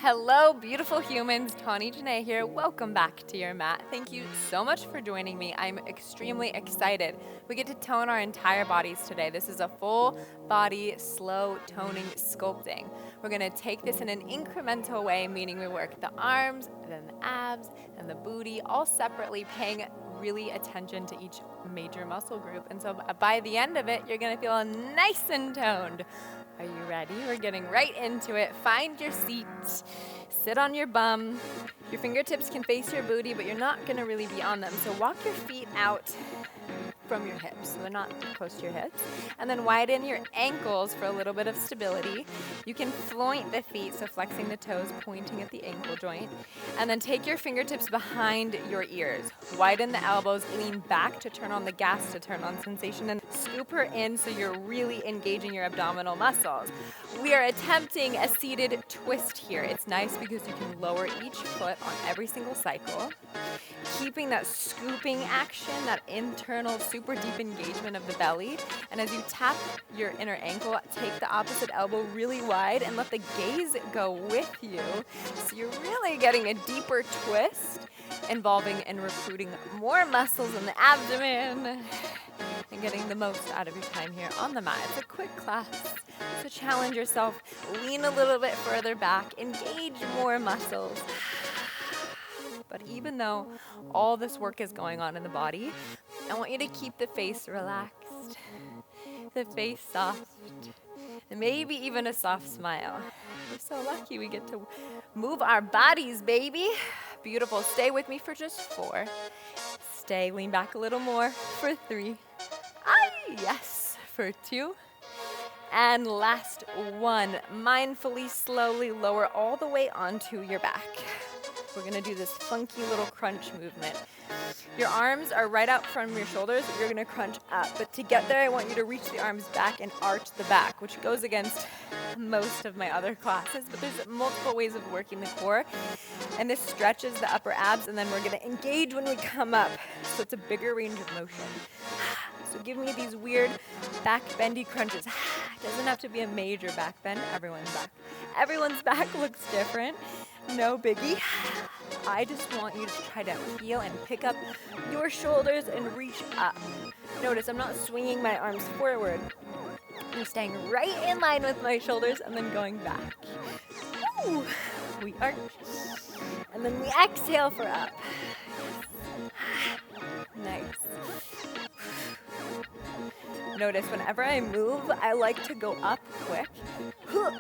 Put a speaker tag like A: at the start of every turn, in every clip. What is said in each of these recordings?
A: Hello, beautiful humans. Tawny Janae here. Welcome back to your mat. Thank you so much for joining me. I'm extremely excited. We get to tone our entire bodies today. This is a full body, slow toning sculpting. We're going to take this in an incremental way, meaning we work the arms, then the abs, and the booty, all separately, paying really attention to each major muscle group. And so by the end of it, you're going to feel nice and toned. Are you ready? We're getting right into it. Find your seat. Sit on your bum. Your fingertips can face your booty, but you're not going to really be on them. So walk your feet out from your hips, so they're not close to your hips. And then widen your ankles for a little bit of stability. You can floint the feet, so flexing the toes, pointing at the ankle joint. And then take your fingertips behind your ears. Widen the elbows, lean back to turn on the gas, to turn on sensation, and scoop her in so you're really engaging your abdominal muscles. We are attempting a seated twist here. It's nice because you can lower each foot on every single cycle, keeping that scooping action, that internal super deep engagement of the belly. And as you tap your inner ankle, take the opposite elbow really wide and let the gaze go with you. So you're really getting a deeper twist, involving and recruiting more muscles in the abdomen and getting the most out of your time here on the mat. It's a quick class, so challenge yourself, lean a little bit further back, engage more muscles. But even though all this work is going on in the body, I want you to keep the face relaxed, the face soft, and maybe even a soft smile. We're so lucky we get to move our bodies, baby. Beautiful. Stay with me for just 4. Stay, lean back a little more for 3. Yes, for 2. And last 1. Mindfully, slowly lower all the way onto your back. We're going to do this funky little crunch movement. Your arms are right out from your shoulders. You're going to crunch up. But to get there, I want you to reach the arms back and arch the back, which goes against most of my other classes. But there's multiple ways of working the core. And this stretches the upper abs, and then we're going to engage when we come up. So it's a bigger range of motion. So give me these weird back bendy crunches. It doesn't have to be a major back bend. Everyone's back looks different. No biggie. I just want you to try to feel and pick up your shoulders and reach up. Notice I'm not swinging my arms forward. I'm staying right in line with my shoulders and then going back. Woo! We arch. And then we exhale for up. Nice. Notice whenever I move, I like to go up quick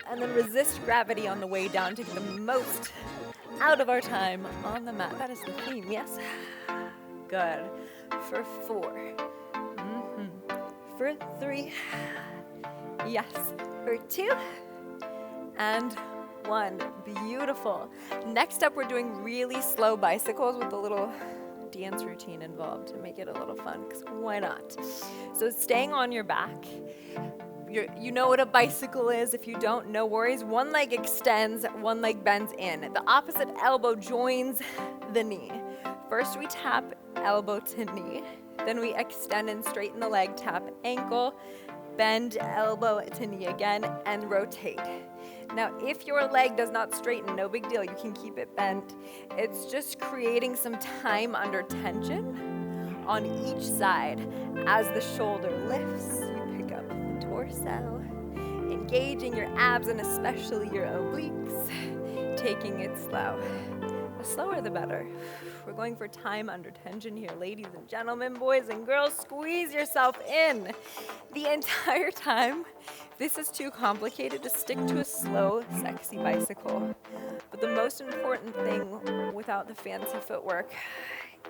A: and then resist gravity on the way down to get the most out of our time on the mat. That is the theme, yes? Good. For 4. For 3. Yes. For 2. And 1. Beautiful. Next up, we're doing really slow bicycles with a little dance routine involved to make it a little fun, because why not? So staying on your back. You know what a bicycle is. If you don't, no worries. One leg extends, one leg bends in. The opposite elbow joins the knee. First we tap elbow to knee. Then we extend and straighten the leg, tap ankle, bend elbow to knee again, and rotate. Now, if your leg does not straighten, no big deal. You can keep it bent. It's just creating some time under tension on each side. As the shoulder lifts, you pick up the torso, engaging your abs and especially your obliques, taking it slow. The slower, the better. We're going for time under tension here, ladies and gentlemen, boys and girls. Squeeze yourself in the entire time. This is too complicated to stick to a slow, sexy bicycle. But the most important thing without the fancy footwork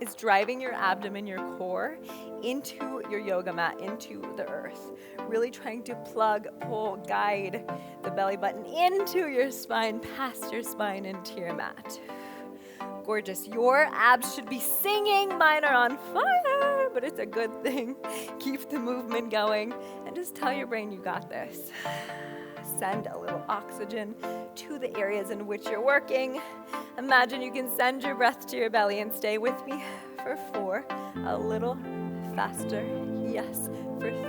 A: is driving your abdomen, your core, into your yoga mat, into the earth. Really trying to plug, pull, guide the belly button into your spine, past your spine, into your mat. Gorgeous. Your abs should be singing. Mine are on fire, but it's a good thing. Keep the movement going and just tell your brain you got this. Send a little oxygen to the areas in which you're working. Imagine you can send your breath to your belly and stay with me for 4. A little faster. Yes. For 3.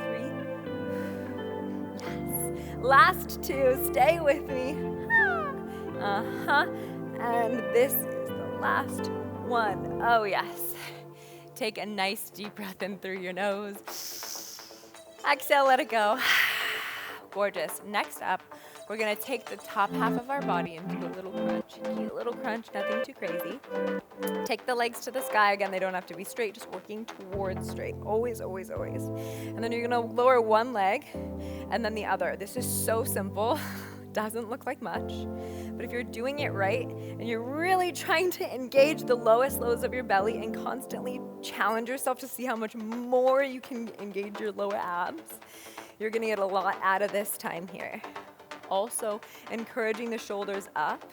A: Yes. Last 2. Stay with me. And this is the last one. Oh yes. Take a nice deep breath in through your nose. Exhale, let it go. Gorgeous. Next up, we're gonna take the top half of our body and do a little crunch. Cute little crunch, nothing too crazy. Take the legs to the sky. Again, they don't have to be straight, just working towards straight. Always, always, always. And then you're gonna lower one leg and then the other. This is so simple. Doesn't look like much, but if you're doing it right and you're really trying to engage the lowest lows of your belly and constantly challenge yourself to see how much more you can engage your lower abs, you're gonna get a lot out of this time here. Also, encouraging the shoulders up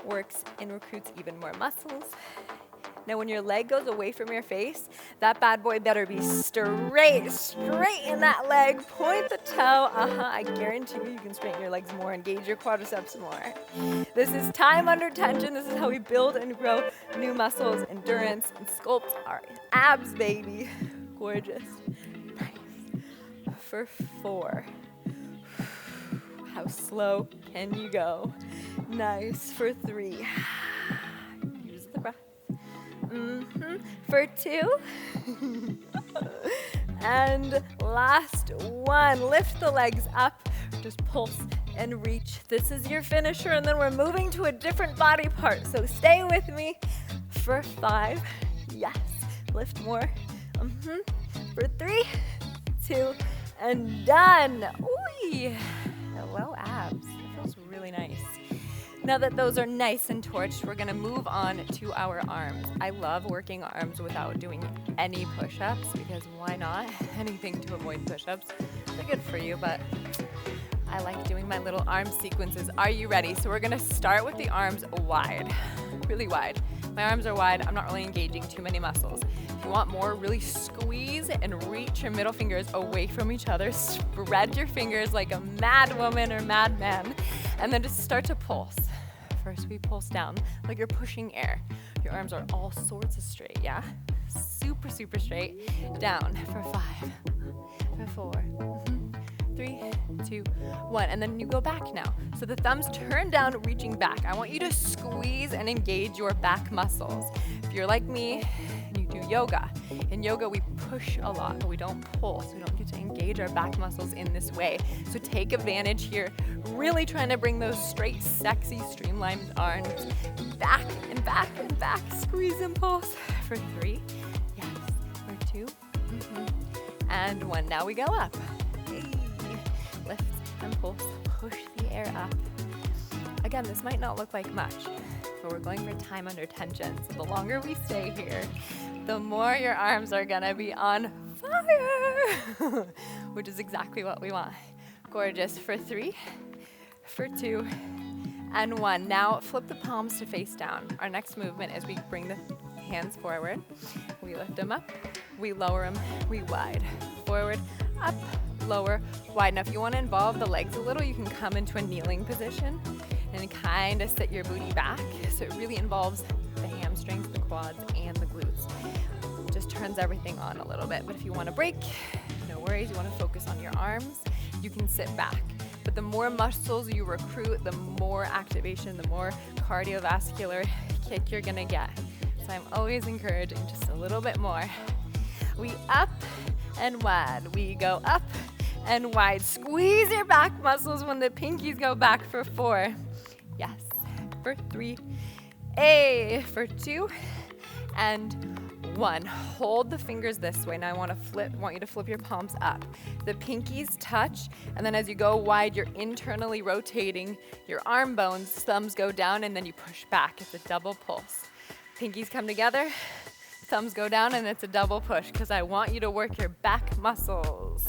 A: works and recruits even more muscles. Now, when your leg goes away from your face, that bad boy better be straight in that leg. Point the toe. I guarantee you can straighten your legs more, engage your quadriceps more. This is time under tension. This is how we build and grow new muscles, endurance, and sculpt our abs, baby. Gorgeous. Nice. For 4. How slow can you go? Nice. For 3. Use the breath. For 2. And last one. Lift the legs up. Just pulse and reach. This is your finisher, and then we're moving to a different body part. So stay with me for 5. Yes. Lift more. For 3, 2, and done. Ooh. Hello, abs. That feels really nice. Now that those are nice and torched, we're gonna move on to our arms. I love working arms without doing any push-ups because why not? Anything to avoid push-ups. They're good for you, but I like doing my little arm sequences. Are you ready? So we're gonna start with the arms wide, really wide. My arms are wide. I'm not really engaging too many muscles. If you want more, really squeeze and reach your middle fingers away from each other. Spread your fingers like a mad woman or madman, and then just start to pulse. First, we pulse down like you're pushing air. Your arms are all sorts of straight, yeah? Super, super straight. Down for 5, for 4, 3, 2, 1. And then you go back now. So the thumbs turn down, reaching back. I want you to squeeze and engage your back muscles. If you're like me and you do yoga, in yoga we push a lot, but we don't pull. So we don't get to engage our back muscles in this way. So take advantage here. Really trying to bring those straight, sexy, streamlined arms back and back and back. Squeeze and pulse for 3. Yes. For 2. And 1. Now we go up. Hey. Lift and pulse. Push the air up. Again, this might not look like much, but we're going for time under tension. So the longer we stay here, the more your arms are gonna be on fire, which is exactly what we want. Gorgeous. For 3, for 2, and 1. Now flip the palms to face down. Our next movement is we bring the hands forward. We lift them up. We lower them. We wide. Forward, up, lower, wide. Now if you want to involve the legs a little, you can come into a kneeling position and kind of sit your booty back. So it really involves the hamstrings, the quads, and the glutes. Just turns everything on a little bit. But if you want to break, no worries. You want to focus on your arms, you can sit back. But the more muscles you recruit, the more activation, the more cardiovascular kick you're gonna get. So I'm always encouraging just a little bit more. We up and wide. We go up and wide. Squeeze your back muscles when the pinkies go back for 4. Yes. For 3. For 2. And 1. Hold the fingers this way. Now I want you to flip your palms up. The pinkies touch, and then as you go wide, you're internally rotating your arm bones. Thumbs go down, and then you push back. It's a double pulse. Pinkies come together, thumbs go down, and it's a double push because I want you to work your back muscles.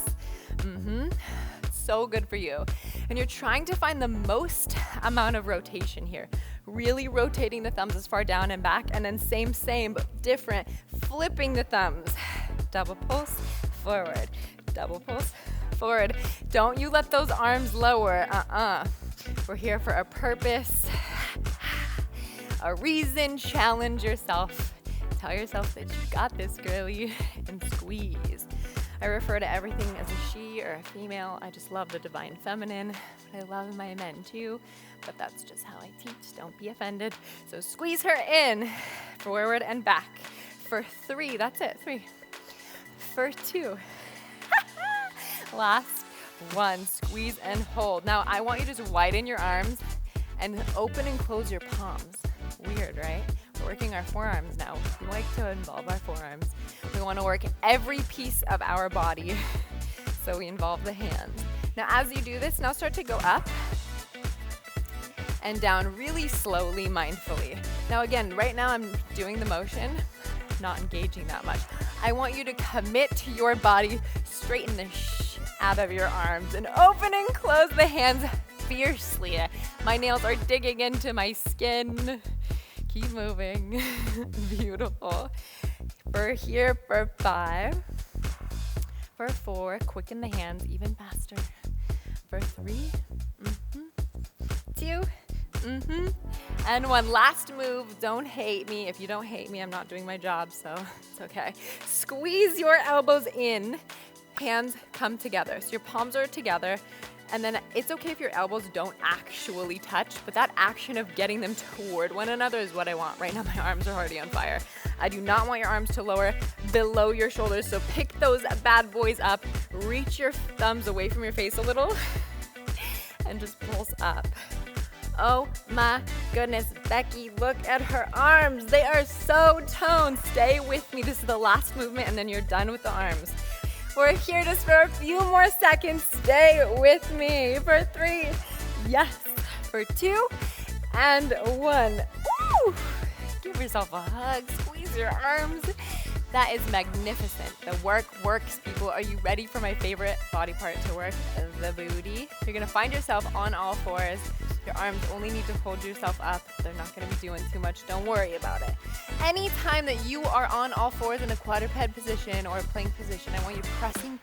A: So good for you. And you're trying to find the most amount of rotation here. Really rotating the thumbs as far down and back, and then same, but different. Flipping the thumbs. Double pulse, forward. Double pulse, forward. Don't you let those arms lower. We're here for a purpose, a reason. Challenge yourself. Tell yourself that you got this, girly, and squeeze. I refer to everything as a she or a female. I just love the divine feminine. what I love in my men too, but that's just how I teach. Don't be offended. So squeeze her in, forward and back. For 3, that's it, 3. For 2. Last 1, squeeze and hold. Now I want you to just widen your arms and open and close your palms. Weird, right? We're working our forearms now. We like to involve our forearms. We want to work every piece of our body, so we involve the hands. Now as you do this, now start to go up and down really slowly, mindfully. Now again, right now I'm doing the motion, not engaging that much. I want you to commit to your body, straighten the out of your arms, and open and close the hands fiercely. My nails are digging into my skin. Keep moving. Beautiful. For 5. For 4, quicken the hands even faster. For 3, 2, and 1. Last move. Don't hate me. If you don't hate me, I'm not doing my job, so it's okay. Squeeze your elbows in. Hands come together. So your palms are together. And then it's okay if your elbows don't actually touch, but that action of getting them toward one another is what I want. Right now, my arms are already on fire. I do not want your arms to lower below your shoulders. So pick those bad boys up. Reach your thumbs away from your face a little and just pulse up. Oh my goodness, Becky, look at her arms. They are so toned. Stay with me. This is the last movement, and then you're done with the arms. We're here just for a few more seconds. Stay with me. For 3, yes. For 2, and 1. Woo! Give yourself a hug. Squeeze your arms. That is magnificent. The work works, people. Are you ready for my favorite body part to work? The booty. You're going to find yourself on all fours. Your arms only need to hold yourself up. They're not going to be doing too much. Don't worry about it. Anytime that you are on all fours in a quadruped position or a plank position, I want you pressing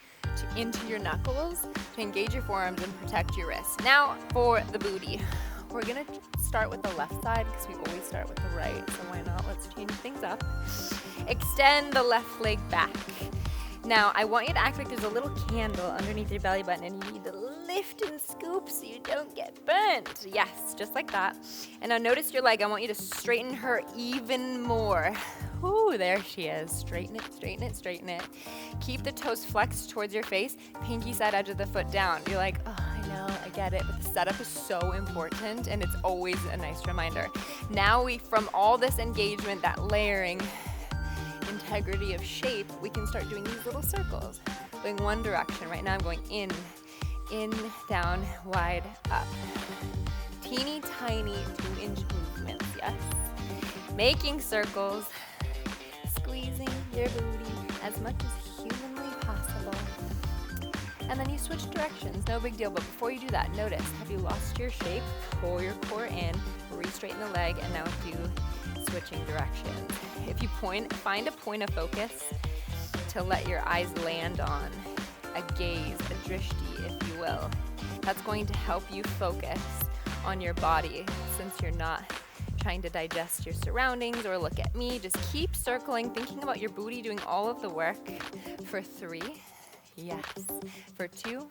A: into your knuckles to engage your forearms and protect your wrists. Now for the booty. We're going to start with the left side because we always start with the right. So why not? Let's change things up. Extend the left leg back. Now, I want you to act like there's a little candle underneath your belly button, and you need to lift and scoop so you don't get burnt. Yes, just like that. And now notice your leg. I want you to straighten her even more. Ooh, there she is. Straighten it, straighten it, straighten it. Keep the toes flexed towards your face, pinky side edge of the foot down. You're like, oh, I know, I get it, but the setup is so important, and it's always a nice reminder. Now from all this engagement, that layering, integrity of shape, we can start doing these little circles, going one direction. Right now I'm going in, down, wide, up. Teeny tiny 2-inch movements, yes. Making circles, squeezing your booty as much as humanly possible. And then you switch directions, no big deal. But before you do that, notice, have you lost your shape? Pull your core in, re-straighten the leg, and now do switching directions. If you find a point of focus to let your eyes land on, a gaze, a drishti, if you will. That's going to help you focus on your body since you're not trying to digest your surroundings or look at me. Just keep circling, thinking about your booty, doing all of the work. For 3, yes. For 2,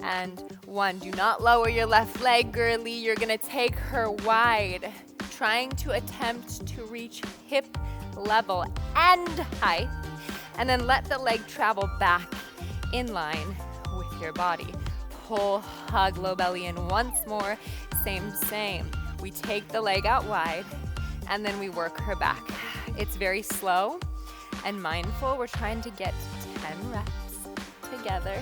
A: and 1. Do not lower your left leg, girly. You're gonna take her wide, trying to attempt to reach hip level and height, and then let the leg travel back in line with your body. Pull, hug, low belly in once more. Same. We take the leg out wide, and then we work her back. It's very slow and mindful. We're trying to get 10 reps together.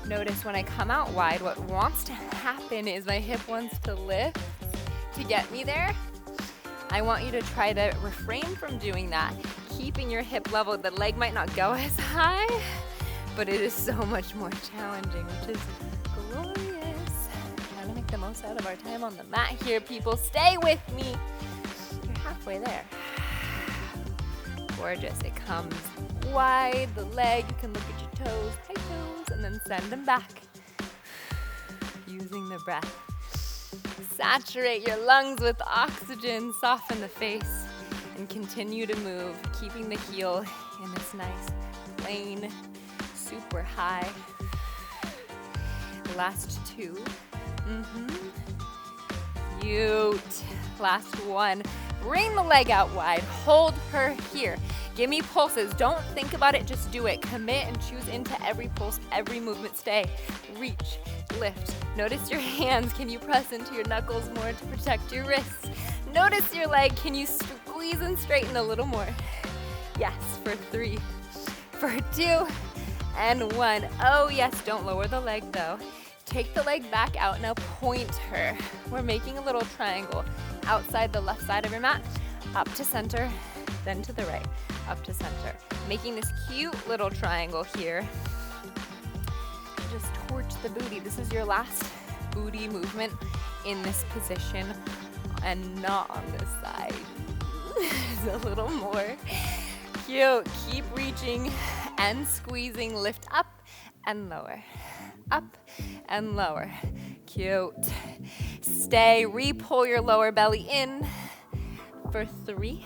A: Notice when I come out wide, what wants to happen is my hip wants to lift to get me there. I want you to try to refrain from doing that, keeping your hip level. The leg might not go as high, but it is so much more challenging, which is glorious. Trying to make the most out of our time on the mat here, people. Stay with me. You're halfway there. Gorgeous. It comes wide, the leg. You can look at your toes, high toes, and then send them back. Using the breath. Saturate your lungs with oxygen, soften the face, and continue to move, keeping the heel in this nice plane, super high. Last 2, Cute. Last one. Bring the leg out wide. Hold her here. Give me pulses. Don't think about it, just do it. Commit and choose into every pulse, every movement. Stay, reach, lift. Notice your hands. Can you press into your knuckles more to protect your wrists? Notice your leg. Can you squeeze and straighten a little more? Yes, for 3, for 2, and 1. Oh yes, don't lower the leg though. Take the leg back out, now point her. We're making a little triangle outside the left side of your mat, up to center, then to the right, up to center. Making this cute little triangle here. Just torch the booty. This is your last booty movement in this position and not on this side. It's a little more. Cute. Keep reaching and squeezing. Lift up and lower. Up and lower. Cute. Stay. Re-pull your lower belly in. For 3.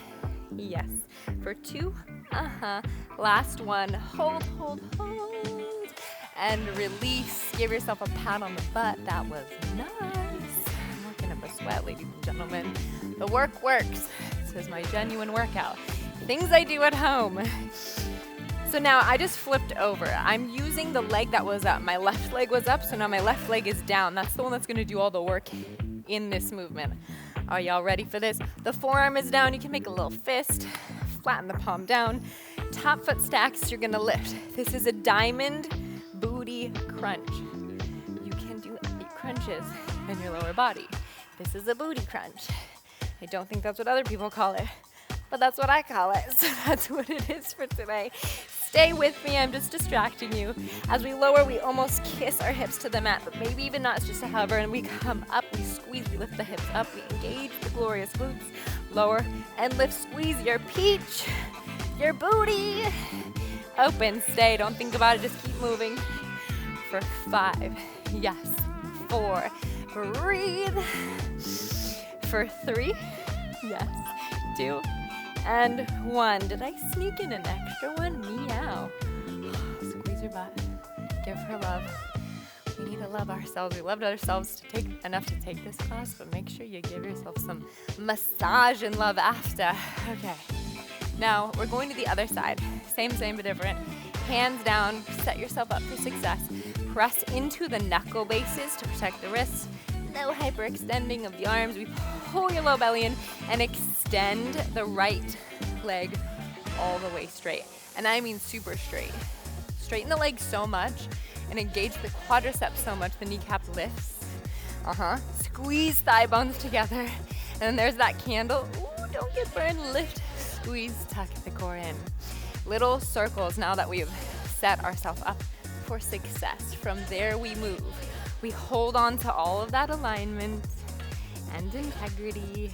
A: Yes. For 2. Last one. Hold, hold, hold. And release. Give yourself a pat on the butt. That was nice. I'm working up a sweat, ladies and gentlemen. The work works. This is my genuine workout. Things I do at home. So now I just flipped over. I'm using the leg that was up. My left leg was up, so now my left leg is down. That's the one that's gonna do all the work in this movement. Are y'all ready for this? The forearm is down. You can make a little fist. Flatten the palm down. Top foot stacks, you're gonna lift. This is a diamond booty crunch. You can do 8 crunches in your lower body. This is a booty crunch. I don't think that's what other people call it, but that's what I call it. So that's what it is for today. Stay with me, I'm just distracting you. As we lower, we almost kiss our hips to the mat, but maybe even not, it's just a hover, and we come up, we squeeze, we lift the hips up, we engage the glorious glutes, lower and lift, squeeze your peach, your booty. Open, stay, don't think about it, just keep moving. For 5, yes, 4, breathe. For 3, yes, 2, and 1. Did I sneak in an extra one? Meow. Squeeze your butt. Give her love. We need to love ourselves. We loved ourselves to take enough to take this class, but make sure you give yourself some massage and love after. Okay. Now we're going to the other side. Same, but different. Hands down. Set yourself up for success. Press into the knuckle bases to protect the wrists. No hyperextending of the arms. We pull your low belly in and extend the right leg all the way straight. And I mean super straight. Straighten the leg so much and engage the quadriceps so much the kneecap lifts. Squeeze thigh bones together. And then there's that candle. Ooh, don't get burned. Lift, squeeze, tuck the core in. Little circles now that we've set ourselves up for success. From there we move. We hold on to all of that alignment and integrity.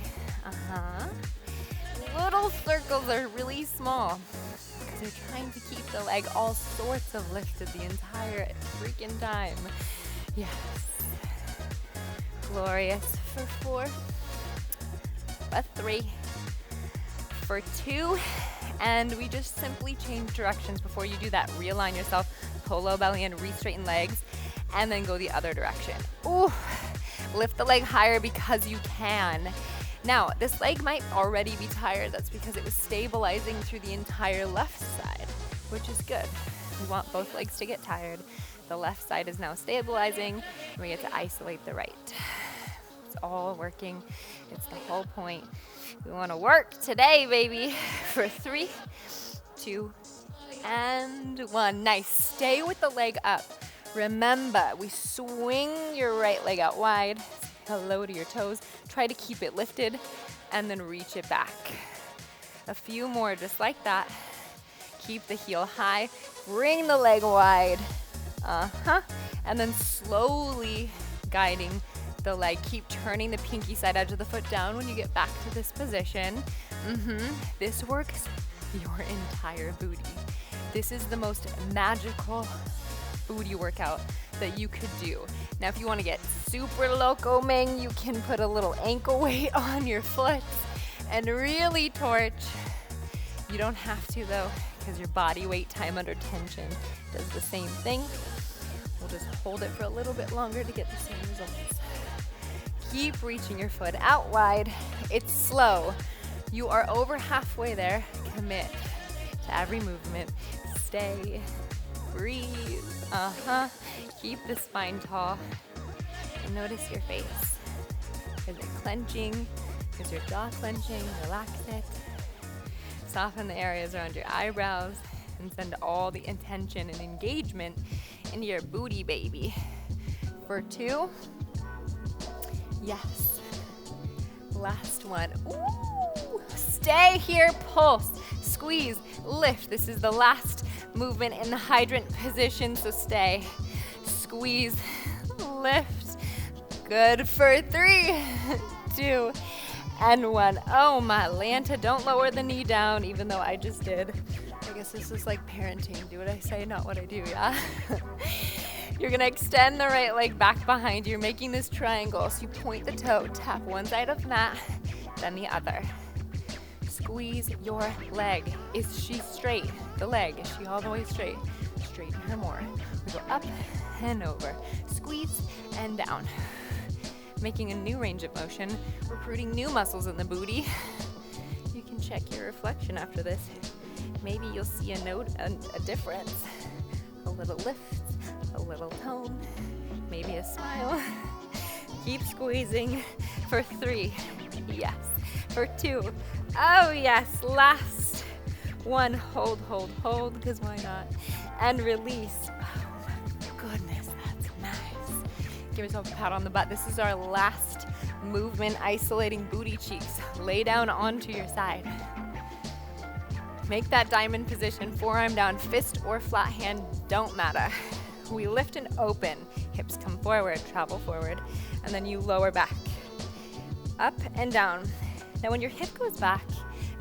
A: Little circles are really small because they're trying to keep the leg all sorts of lifted the entire freaking time. Yes. Glorious. For 4, for 3, for 2, and we just simply change directions. Before you do that, realign yourself, pull low belly and re-straighten legs, and then go the other direction. Ooh, lift the leg higher because you can. Now, this leg might already be tired. That's because it was stabilizing through the entire left side, which is good. We want both legs to get tired. The left side is now stabilizing, and we get to isolate the right. It's all working. It's the whole point. We want to work today, baby. For 3, 2, and 1. Nice. Stay with the leg up. Remember, we swing your right leg out wide. Hello to your toes. Try to keep it lifted and then reach it back. A few more just like that. Keep the heel high. Bring the leg wide. And then slowly guiding the leg. Keep turning the pinky side edge of the foot down when you get back to this position. This works your entire booty. This is the most magical booty workout that you could do. Now, if you want to get super loco ming, you can put a little ankle weight on your foot and really torch. You don't have to though, because your body weight time under tension does the same thing. We'll just hold it for a little bit longer to get the same results. Keep reaching your foot out wide. It's slow. You are over halfway there. Commit to every movement. Stay, breathe. Keep the spine tall. And notice your face. Is it clenching? Is your jaw clenching? Relax it. Soften the areas around your eyebrows and send all the intention and engagement into your booty, baby. For 2. Yes. Last one. Ooh. Stay here, pulse, squeeze, lift. This is the last movement in the hydrant position, so stay. Squeeze, lift. Good for 3, 2, and 1. Oh, my Lanta, don't lower the knee down, even though I just did. I guess this is like parenting. Do what I say, not what I do, yeah? You're gonna extend the right leg back behind you. You're making this triangle. So you point the toe, tap one side of the mat, then the other. Squeeze your leg. Is she straight? The leg, is she all the way straight? Straighten her more. We go up and over. Squeeze and down. Making a new range of motion, recruiting new muscles in the booty. You can check your reflection after this. Maybe you'll see a difference. A little lift, a little tone, maybe a smile. Keep squeezing for 3. Yes. For 2. Oh, yes. Last one. Hold, hold, hold, because why not? And release. Oh, my goodness. That's nice. Give yourself a pat on the butt. This is our last movement, isolating booty cheeks. Lay down onto your side. Make that diamond position, forearm down, fist or flat hand, don't matter. We lift and open. Hips come forward, travel forward, and then you lower back. Up and down. Now when your hip goes back,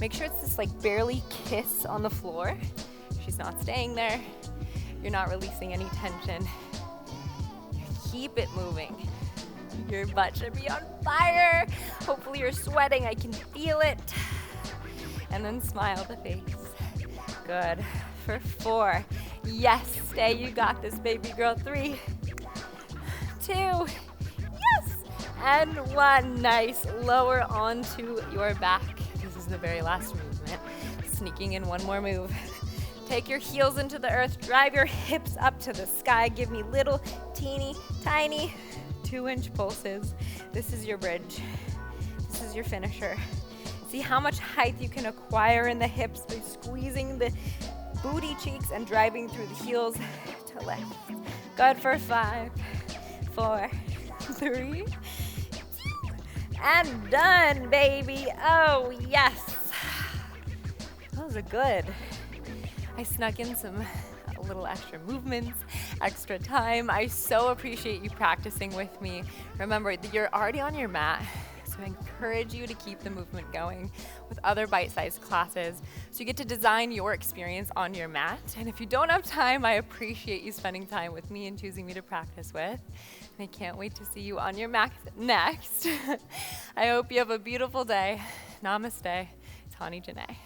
A: make sure it's this like barely kiss on the floor. She's not staying there. You're not releasing any tension. Keep it moving. Your butt should be on fire. Hopefully you're sweating, I can feel it. And then smile the face. Good. For 4. Yes, stay. You got this, baby girl. 3, 2. Yes. And 1. Nice. Lower onto your back. This is the very last movement. Sneaking in one more move. Take your heels into the earth. Drive your hips up to the sky. Give me little, teeny, tiny 2-inch pulses. This is your bridge. This is your finisher. See how much height you can acquire in the hips by squeezing the booty cheeks and driving through the heels to lift. Good for 5, 4, 3, 2, and done, baby. Oh, yes. Those are good. I snuck in some little extra movements, extra time. I so appreciate you practicing with me. Remember, you're already on your mat. So I encourage you to keep the movement going with other bite-sized classes so you get to design your experience on your mat. And if you don't have time, I appreciate you spending time with me and choosing me to practice with. And I can't wait to see you on your mat next. I hope you have a beautiful day. Namaste. Tawny Janae.